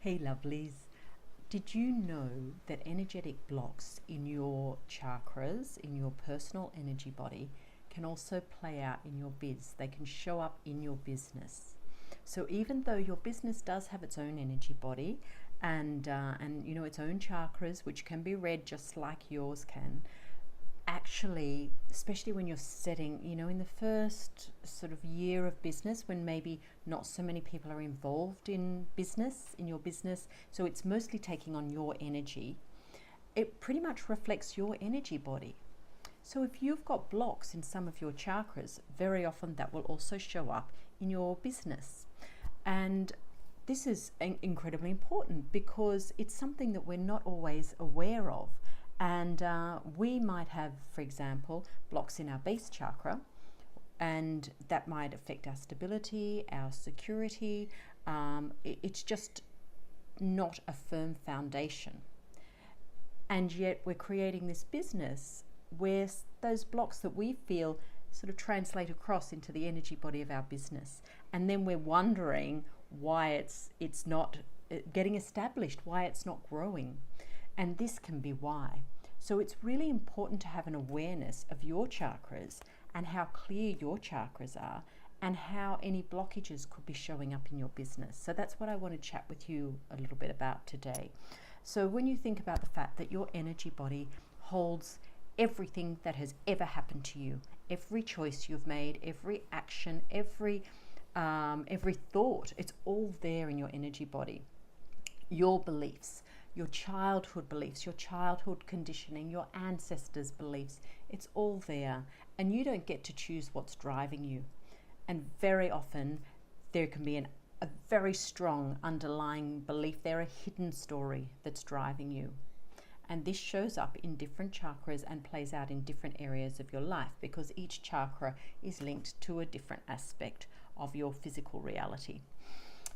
Hey lovelies, did you know that energetic blocks in your chakras, in your personal energy body, can also play out in your biz? They can show up in your business. So even though your business does have its own energy body and its own chakras, which can be read just like yours can, actually, especially when you're setting, in the first sort of year of business, when maybe not so many people are involved in your business, so it's mostly taking on your energy, it pretty much reflects your energy body. So if you've got blocks in some of your chakras, very often that will also show up in your business. And this is incredibly important because it's something that we're not always aware of. And we might have, for example, blocks in our base chakra, and that might affect our stability, our security. It's just not a firm foundation. And yet we're creating this business where those blocks that we feel sort of translate across into the energy body of our business. And then we're wondering why it's not getting established, why it's not growing. And this can be why. So it's really important to have an awareness of your chakras and how clear your chakras are and how any blockages could be showing up in your business. So that's what I want to chat with you a little bit about today. So when you think about the fact that your energy body holds everything that has ever happened to you, every choice you've made, every action, every thought, it's all there in your energy body. Your beliefs, your childhood beliefs, your childhood conditioning, your ancestors' beliefs, it's all there. And you don't get to choose what's driving you. And very often there can be a very strong underlying belief there, a hidden story that's driving you. And this shows up in different chakras and plays out in different areas of your life because each chakra is linked to a different aspect of your physical reality.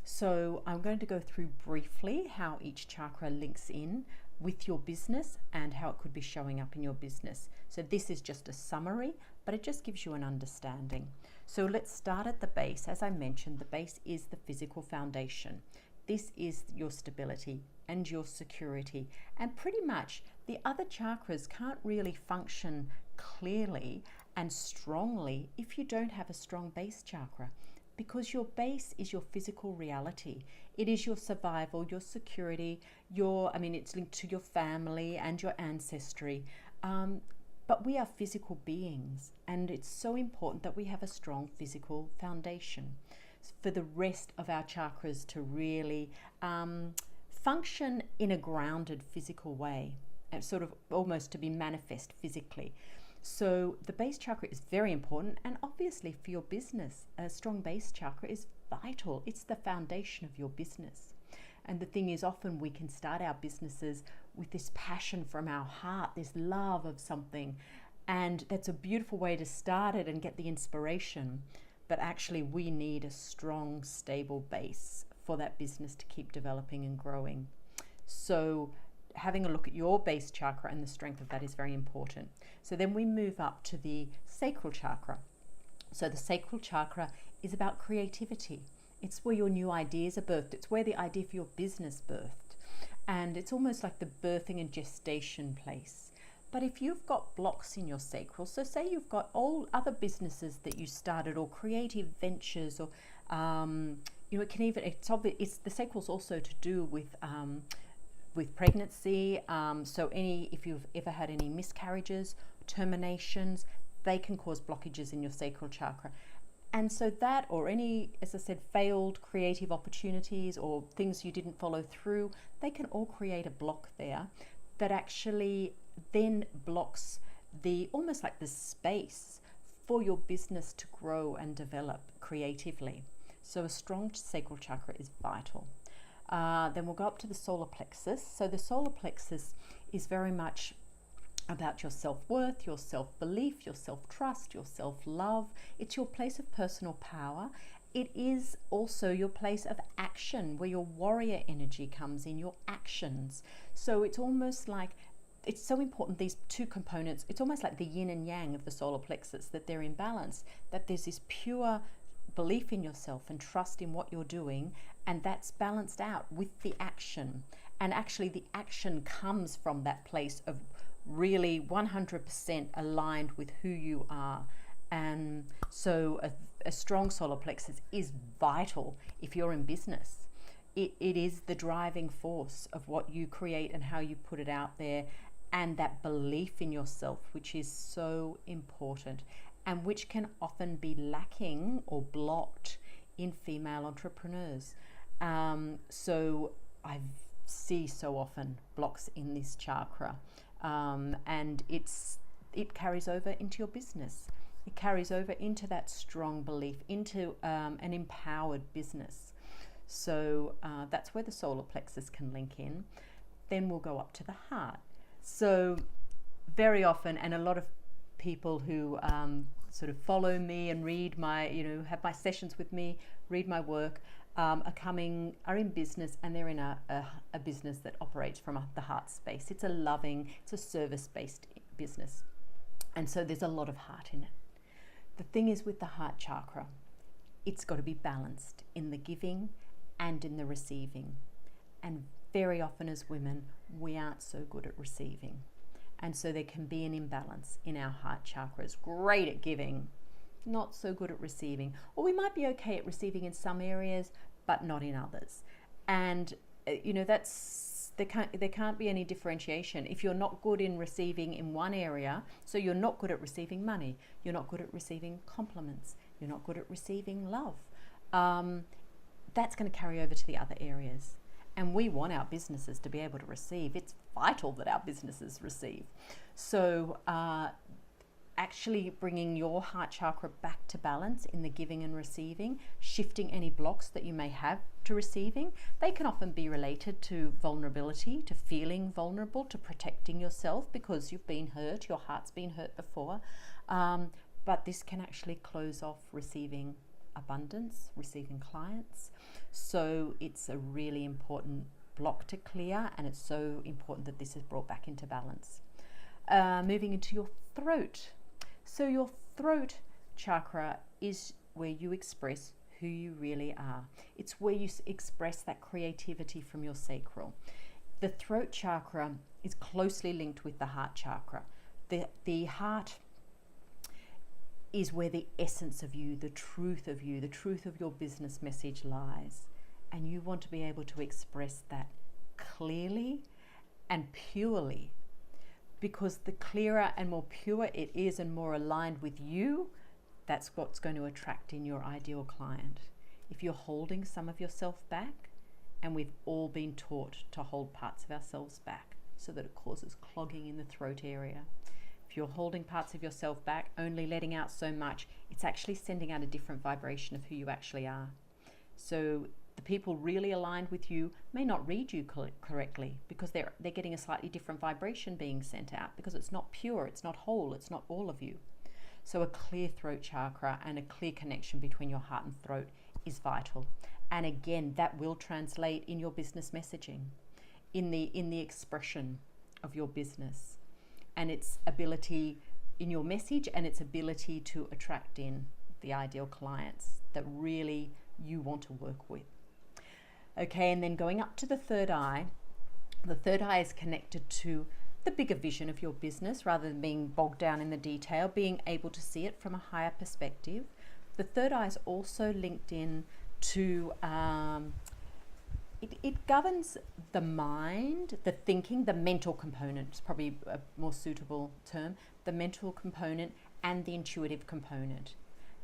So I'm going to go through briefly how each chakra links in with your business and how it could be showing up in your business. So this is just a summary, but it just gives you an understanding. So let's start at the base. As I mentioned, the base is the physical foundation. This is your stability and your security. And pretty much the other chakras can't really function clearly and strongly if you don't have a strong base chakra. Because your base is your physical reality. It is your survival, your security, it's linked to your family and your ancestry. But we are physical beings, and it's so important that we have a strong physical foundation for the rest of our chakras to really function in a grounded physical way, and sort of almost to be manifest physically. So the base chakra is very important, and obviously for your business, a strong base chakra is vital. It's the foundation of your business. And the thing is, often we can start our businesses with this passion from our heart, this love of something, and that's a beautiful way to start it and get the inspiration. But actually we need a strong, stable base for that business to keep developing and growing. So having a look at your base chakra and the strength of that is very important. So then we move up to the sacral chakra. So the sacral chakra is about creativity. It's where your new ideas are birthed. It's where the idea for your business birthed. And it's almost like the birthing and gestation place. But if you've got blocks in your sacral, so say you've got all other businesses that you started or creative ventures or, it can even, it's the sacral's also to do with pregnancy. So if you've ever had any miscarriages, terminations, they can cause blockages in your sacral chakra. And so that, or any, as I said, failed creative opportunities or things you didn't follow through, they can all create a block there that actually then blocks almost like the space for your business to grow and develop creatively. So a strong sacral chakra is vital. Then we'll go up to the solar plexus. So the solar plexus is very much about your self-worth, your self-belief, your self-trust, your self-love. It's your place of personal power. It is also your place of action, where your warrior energy comes in, your actions. So it's almost like, it's so important, these two components, it's almost like the yin and yang of the solar plexus, that they're in balance, that there's this pure belief in yourself and trust in what you're doing, and that's balanced out with the action. And actually the action comes from that place of really 100% aligned with who you are. And so a strong solar plexus is vital if you're in business. It is the driving force of what you create and how you put it out there, and that belief in yourself, which is so important and which can often be lacking or blocked in female entrepreneurs. So I see so often blocks in this chakra, and it carries over into your business. It carries over into that strong belief, into an empowered business. So that's where the solar plexus can link in. Then we'll go up to the heart. So very often, and a lot of people who sort of follow me and read my, have my sessions with me, read my work, are in business, and they're in a business that operates from the heart space. It's a service-based business. And so there's a lot of heart in it. The thing is with the heart chakra, it's got to be balanced in the giving and in the receiving. And very often as women, we aren't so good at receiving. And so there can be an imbalance in our heart chakras. Great at giving, not so good at receiving. Or we might be okay at receiving in some areas, but not in others. And there can't be any differentiation. If you're not good in receiving in one area, so you're not good at receiving money, you're not good at receiving compliments, you're not good at receiving love, that's going to carry over to the other areas. And we want our businesses to be able to receive. It's vital that our businesses receive. So actually bringing your heart chakra back to balance in the giving and receiving, shifting any blocks that you may have to receiving. They can often be related to vulnerability, to feeling vulnerable, to protecting yourself because you've been hurt, your heart's been hurt before. But this can actually close off receiving abundance, receiving clients. So it's a really important block to clear, and it's so important that this is brought back into balance. Moving into your throat. So your throat chakra is where you express who you really are. It's where you express that creativity from your sacral. The throat chakra is closely linked with the heart chakra. The heart is where the essence of you, the truth of you, the truth of your business message lies. And you want to be able to express that clearly and purely, because the clearer and more pure it is and more aligned with you, that's what's going to attract in your ideal client. If you're holding some of yourself back, and we've all been taught to hold parts of ourselves back so that it causes clogging in the throat area. If you're holding parts of yourself back, only letting out so much, it's actually sending out a different vibration of who you actually are. So the people really aligned with you may not read you correctly because they're getting a slightly different vibration being sent out, because it's not pure, it's not whole, it's not all of you. So a clear throat chakra and a clear connection between your heart and throat is vital. And again, that will translate in your business messaging, in the expression of your business, and its ability in your message, and its ability to attract in the ideal clients that really you want to work with. Okay, and then going up to the third eye. The third eye is connected to the bigger vision of your business rather than being bogged down in the detail, being able to see it from a higher perspective. The third eye is also linked in to, it governs the mind, the thinking, the mental component is probably a more suitable term, the mental component and the intuitive component.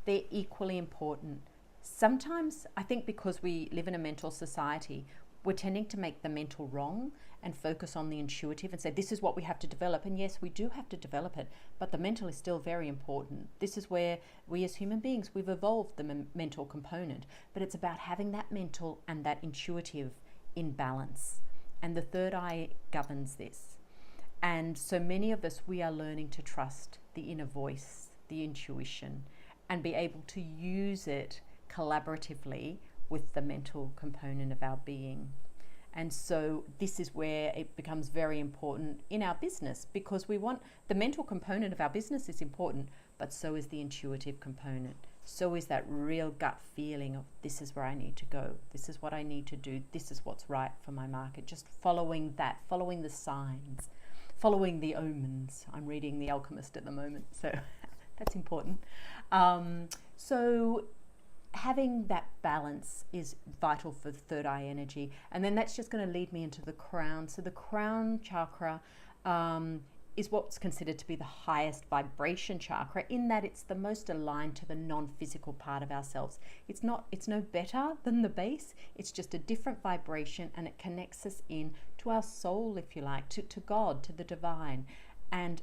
They're equally important. Sometimes I think because we live in a mental society, we're tending to make the mental wrong and focus on the intuitive and say this is what we have to develop. And yes, we do have to develop it, but the mental is still very important. This is where we as human beings, we've evolved the mental component, but it's about having that mental and that intuitive in balance. And the third eye governs this. And so many of us, we are learning to trust the inner voice, the intuition, and be able to use it collaboratively with the mental component of our being. And so this is where it becomes very important in our business, because we want the mental component of our business is important, but so is the intuitive component. So is that real gut feeling of this is where I need to go, this is what I need to do, this is what's right for my market. Just following that, following the signs, following the omens. I'm reading The Alchemist at the moment, so that's important. So having that balance is vital for the third eye energy. And then that's just going to lead me into the crown. So the crown chakra is what's considered to be the highest vibration chakra, in that it's the most aligned to the non-physical part of ourselves. It's no better than the base, it's just a different vibration, and it connects us in to our soul, if you like, to God, to the divine. And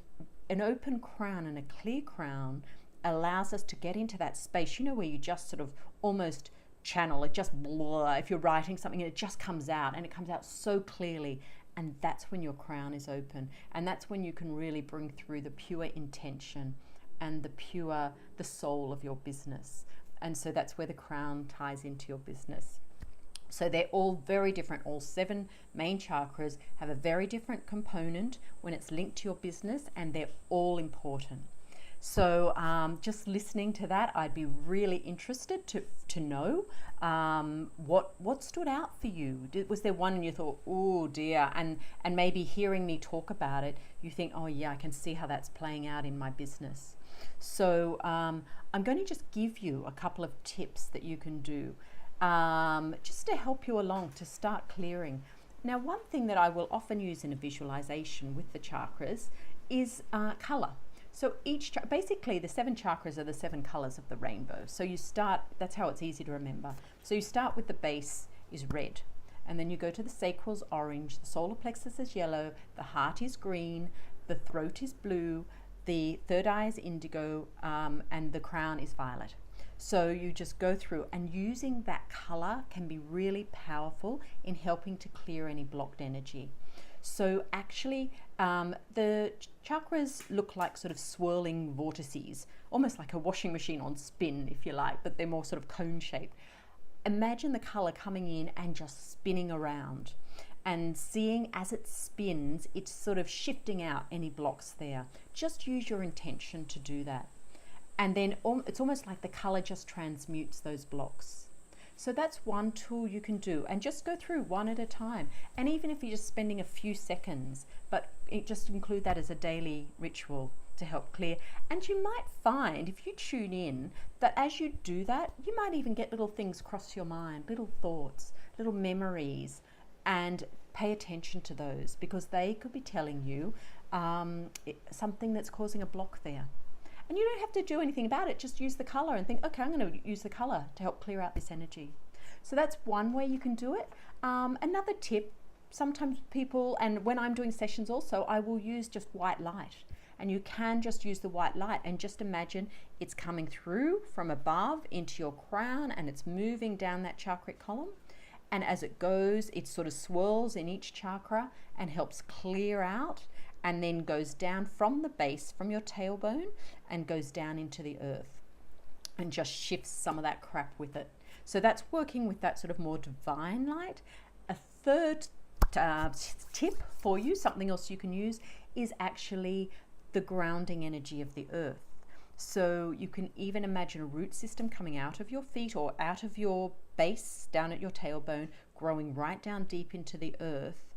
an open crown and a clear crown allows us to get into that space, where you just sort of almost channel it, just blah, if you're writing something and it just comes out, and it comes out so clearly. And that's when your crown is open, and that's when you can really bring through the pure intention and the soul of your business. And so that's where the crown ties into your business. So they're all very different. All 7 main chakras have a very different component when it's linked to your business, and they're all important. So just listening to that, I'd be really interested to know what stood out for you. Was there one and you thought, oh dear, and maybe hearing me talk about it, you think, oh yeah, I can see how that's playing out in my business. So I'm going to just give you a couple of tips that you can do just to help you along to start clearing. Now, one thing that I will often use in a visualization with the chakras is color. So basically the 7 chakras are the 7 colors of the rainbow. So that's how it's easy to remember. So you start with the base is red, and then you go to the sacral's orange, the solar plexus is yellow, the heart is green, the throat is blue, the third eye is indigo, and the crown is violet. So you just go through, and using that color can be really powerful in helping to clear any blocked energy. So actually, the chakras look like sort of swirling vortices, almost like a washing machine on spin, if you like, but they're more sort of cone shaped. Imagine the color coming in and just spinning around, and seeing as it spins, it's sort of shifting out any blocks there. Just use your intention to do that. And then it's almost like the color just transmutes those blocks. So that's one tool you can do, and just go through one at a time. And even if you're just spending a few seconds, but just include that as a daily ritual to help clear. And you might find, if you tune in, that as you do that, you might even get little things cross your mind, little thoughts, little memories, and pay attention to those, because they could be telling you something that's causing a block there. And you don't have to do anything about it. Just use the color and think, okay, I'm going to use the color to help clear out this energy. So that's one way you can do it. Another tip, sometimes people, and when I'm doing sessions also, I will use just white light. And you can just use the white light and just imagine it's coming through from above into your crown, and it's moving down that chakric column. And as it goes, it sort of swirls in each chakra and helps clear out, and then goes down from the base, from your tailbone, and goes down into the earth and just shifts some of that crap with it. So that's working with that sort of more divine light. A third tip for you, something else you can use, is actually the grounding energy of the earth. So you can even imagine a root system coming out of your feet or out of your base, down at your tailbone, growing right down deep into the earth,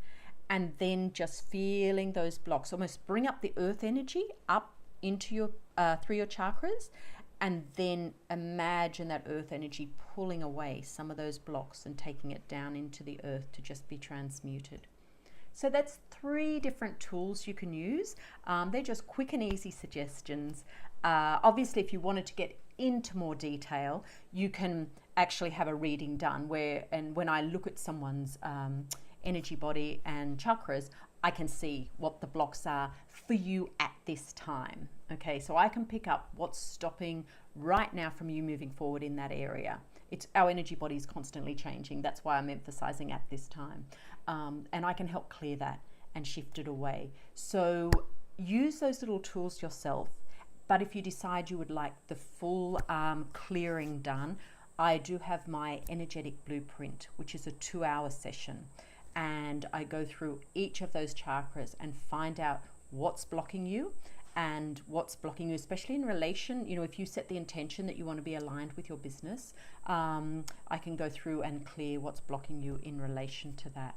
and then just feeling those blocks, almost bring up the earth energy up into your through your chakras, and then imagine that earth energy pulling away some of those blocks and taking it down into the earth to just be transmuted. So that's 3 different tools you can use. They're just quick and easy suggestions. Obviously, if you wanted to get into more detail, you can actually have a reading done when I look at someone's energy body and chakras, I can see what the blocks are for you at this time. Okay, so I can pick up what's stopping right now from you moving forward in that area. Our energy body is constantly changing. That's why I'm emphasizing at this time. And I can help clear that and shift it away. So use those little tools yourself. But if you decide you would like the full clearing done, I do have my energetic blueprint, which is a 2-hour session. And I go through each of those chakras and find out what's blocking you and what's blocking you, especially in relation, if you set the intention that you want to be aligned with your business, I can go through and clear what's blocking you in relation to that.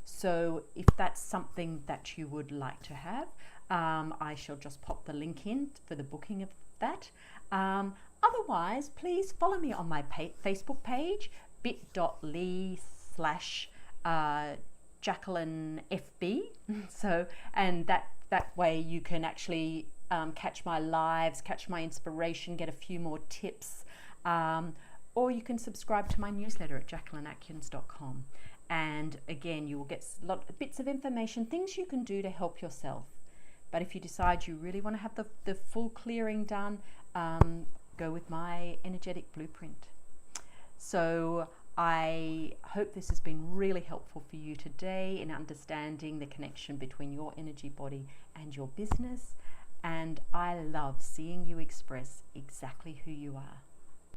So if that's something that you would like to have, I shall just pop the link in for the booking of that. Otherwise, please follow me on my Facebook page, bit.ly/Jacqueline FB. So, and that way you can actually catch my lives, catch my inspiration, get a few more tips, or you can subscribe to my newsletter at jacquelineatkins.com. And again, you will get bits of information, things you can do to help yourself. But if you decide you really want to have the full clearing done, go with my energetic blueprint. So I hope this has been really helpful for you today in understanding the connection between your energy body and your business. And I love seeing you express exactly who you are.